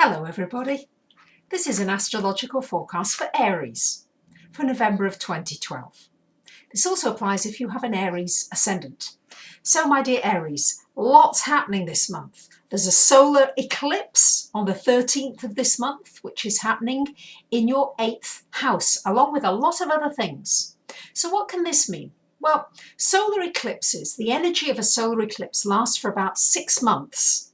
Hello everybody, this is an astrological forecast for Aries for November of 2012. This also applies if you have an Aries ascendant. So my dear Aries, lots happening this month. There's a solar eclipse on the 13th of this month, which is happening in your 8th house, along with a lot of other things. So what can this mean? Well, solar eclipses, the energy of a solar eclipse lasts for about 6 months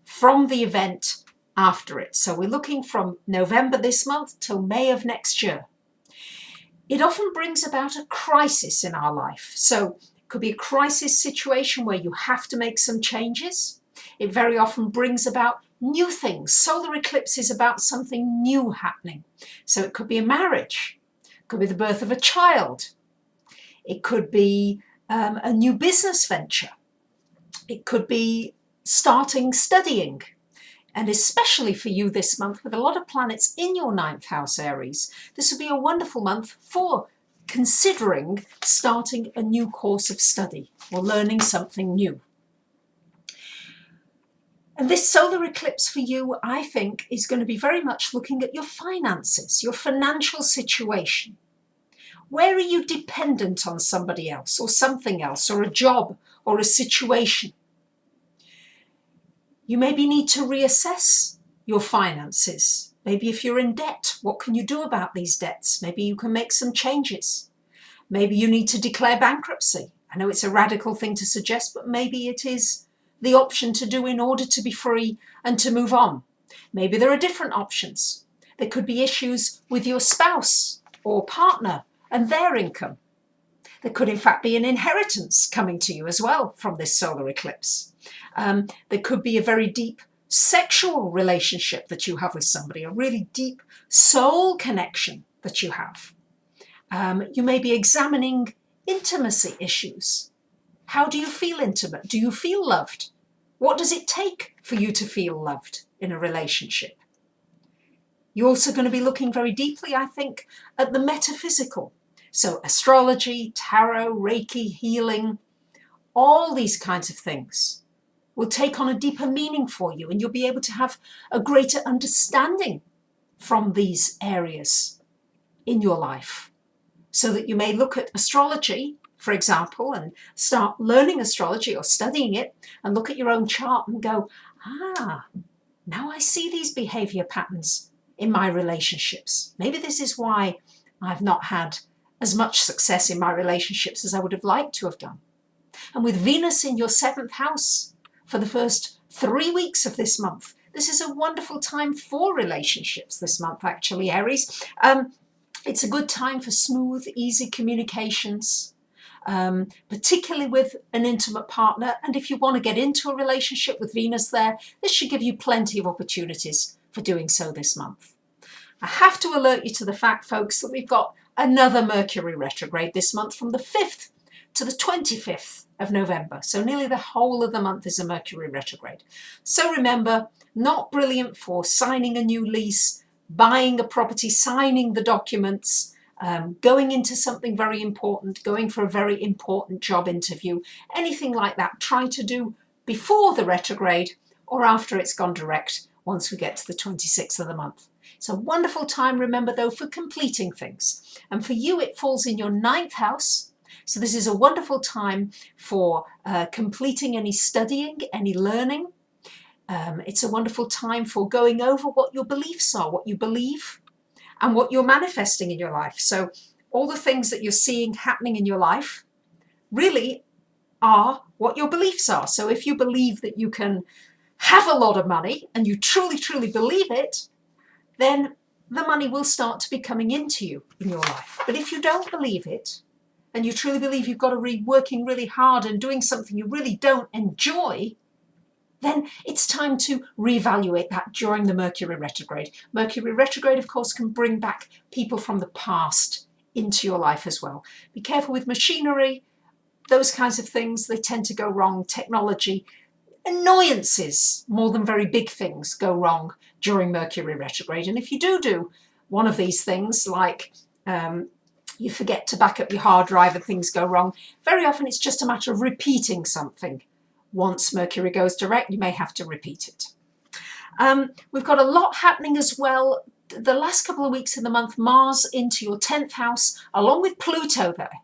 from the event after it. So we're looking from November this month till May of next year. It often brings about a crisis in our life. So it could be a crisis situation where you have to make some changes. It very often brings about new things. Solar eclipse is about something new happening. So it could be a marriage, it could be the birth of a child, it could be a new business venture, it could be starting studying. And especially for you this month, with a lot of planets in your 9th house, Aries, this will be a wonderful month for considering starting a new course of study or learning something new. And this solar eclipse for you, I think, is going to be very much looking at your finances, your financial situation. Where are you dependent on somebody else or something else, or a job or a situation? You maybe need to reassess your finances. Maybe if you're in debt, what can you do about these debts? Maybe you can make some changes. Maybe you need to declare bankruptcy. I know it's a radical thing to suggest, but maybe it is the option to do in order to be free and to move on. Maybe there are different options. There could be issues with your spouse or partner and their income. There could in fact be an inheritance coming to you as well from this solar eclipse. There could be a very deep sexual relationship that you have with somebody, a really deep soul connection that you have. You may be examining intimacy issues. How do you feel intimate? Do you feel loved? What does it take for you to feel loved in a relationship? You're also going to be looking very deeply, I think, at the metaphysical. So astrology, tarot, Reiki, healing, all these kinds of things will take on a deeper meaning for you, and you'll be able to have a greater understanding from these areas in your life. So that you may look at astrology, for example, and start learning astrology or studying it and look at your own chart and go, now I see these behavior patterns in my relationships. Maybe this is why I've not had as much success in my relationships as I would have liked to have done. And with Venus in your 7th house for the first 3 weeks of this month, this is a wonderful time for relationships this month, actually, Aries. It's a good time for smooth, easy communications, particularly with an intimate partner. And if you want to get into a relationship with Venus there, this should give you plenty of opportunities for doing so this month. I have to alert you to the fact, folks, that we've got another Mercury retrograde this month from the 5th to the 25th of November. So nearly the whole of the month is a Mercury retrograde. So remember, not brilliant for signing a new lease, buying a property, signing the documents, going into something very important, going for a very important job interview, anything like that. Try to do before the retrograde or after it's gone direct once we get to the 26th of the month. It's a wonderful time, remember, though, for completing things. And for you, it falls in your 9th house. So this is a wonderful time for completing any studying, any learning. It's a wonderful time for going over what your beliefs are, what you believe, and what you're manifesting in your life. So all the things that you're seeing happening in your life really are what your beliefs are. So if you believe that you can have a lot of money and you truly, truly believe it, then the money will start to be coming into you in your life. But if you don't believe it, and you truly believe you've got to be working really hard and doing something you really don't enjoy, then it's time to reevaluate that during the Mercury retrograde. Mercury retrograde, of course, can bring back people from the past into your life as well. Be careful with machinery, those kinds of things, they tend to go wrong. Technology, annoyances more than very big things go wrong during Mercury retrograde. And if you do one of these things, like you forget to back up your hard drive and things go wrong, very often it's just a matter of repeating something. Once Mercury goes direct, you may have to repeat it. We've got a lot happening as well. The last couple of weeks of the month, Mars into your 10th house, along with Pluto there.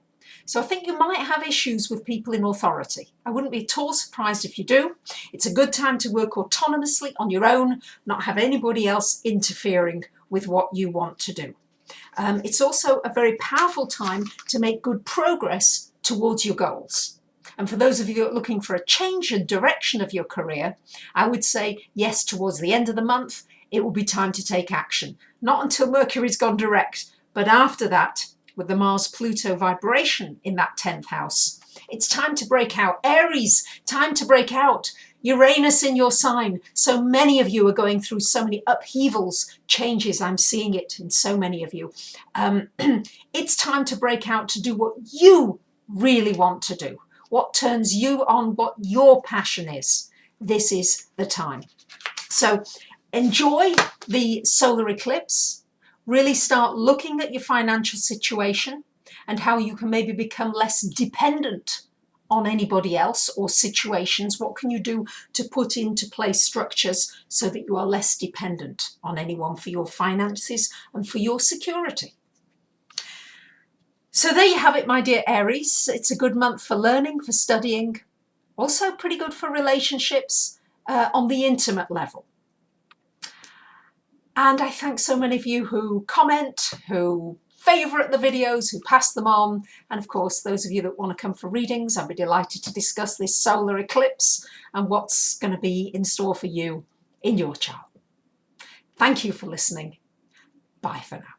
So I think you might have issues with people in authority. I wouldn't be at all surprised if you do. It's a good time to work autonomously on your own, not have anybody else interfering with what you want to do. It's also a very powerful time to make good progress towards your goals. And for those of you who are looking for a change in direction of your career, I would say yes, towards the end of the month, it will be time to take action. Not until Mercury's gone direct, but after that, with the Mars-Pluto vibration in that 10th house. It's time to break out. Aries, time to break out. Uranus in your sign. So many of you are going through so many upheavals, changes. I'm seeing it in so many of you. It's time to break out to do what you really want to do. What turns you on, what your passion is. This is the time. So enjoy the solar eclipse. Really start looking at your financial situation and how you can maybe become less dependent on anybody else or situations. What can you do to put into place structures so that you are less dependent on anyone for your finances and for your security? So there you have it, my dear Aries. It's a good month for learning, for studying. Also pretty good for relationships on the intimate level. And I thank so many of you who comment, who favourite the videos, who pass them on. And of course, those of you that want to come for readings, I'd be delighted to discuss this solar eclipse and what's going to be in store for you in your chart. Thank you for listening. Bye for now.